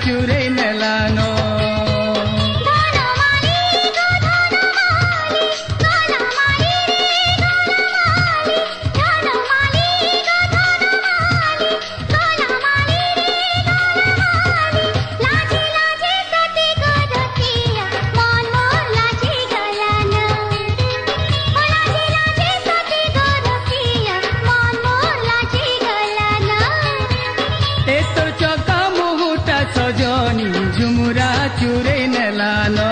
চুরে নেলানো সজনী ঝুমুরা চুরে নেলানো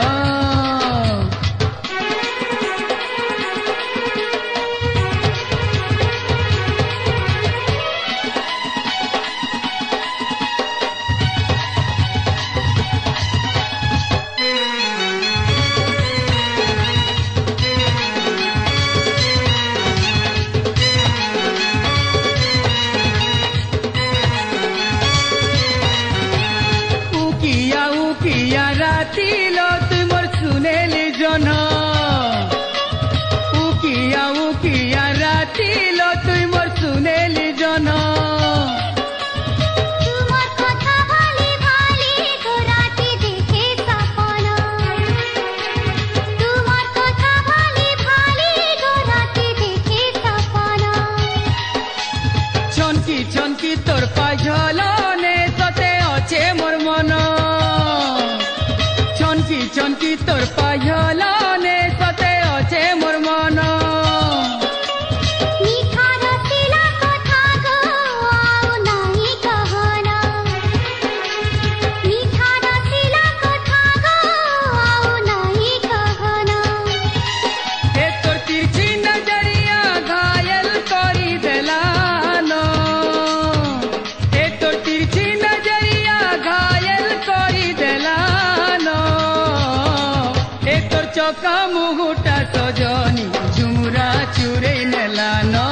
রাতিলো তুই মোর শুনেলি জন উকিয়া রাতিলো তুই মোর শুনেলি জন ছনকি ছনকি তোর পাঝলনে তোতে অছে মোর মন ছনকি তোর পাঝলনে তোতে অছে মোর মন তোর তিরছি নজরিয়া ঘায়ল করি দেলানো তোর তিরছি নজরিয়া ঘায়ল করি দেলানো তোর চকা মুহুটা সজনী ঝুমুরা চুরে নেলানো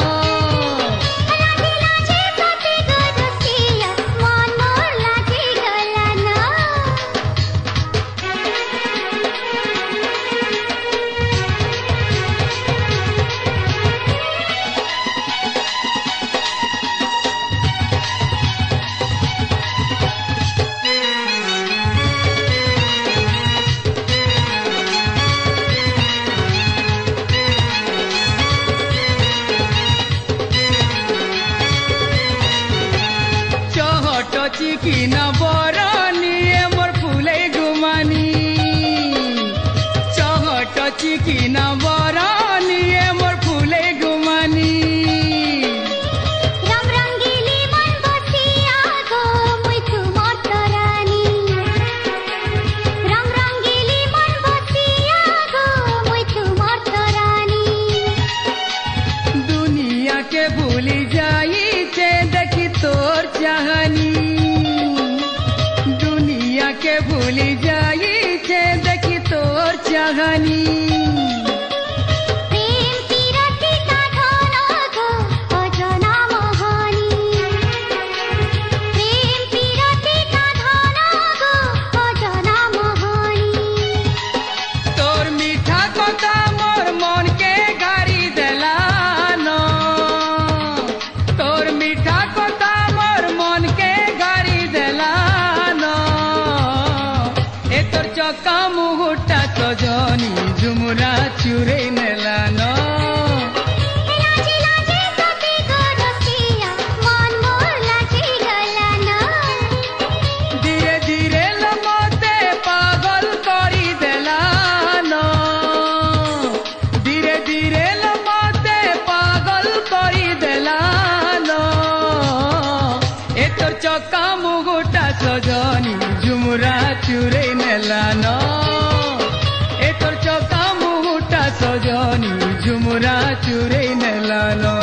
চিকিনা বরণী মোর ফুলে গুমানি চহট চিকিনা বরণী মোর ফুলে গুমানি दुनिया के भूली जाइছে देखी तोर चाहनी के भूली जाइছে देखी तोर चाहनी তোর মিঠা কথা মোর মন কে গাড়ি দেলানো তোর মিঠা কথা মোর মন কে গাড়ি দেলানো তোর চকা মুহুটা সজনী ঝুমুরা চুরে নেলানো ধীরে ধীরে মতে পাগল করি দেলানো ধীরে ধীরে মতে পাগল করি দেলানো তোর চকা মুহুটা সজনী ঝুমুরা চুরে নেলানো তোর চকা মুহুটা সজনী ঝুমুরা চুরে নেলানো।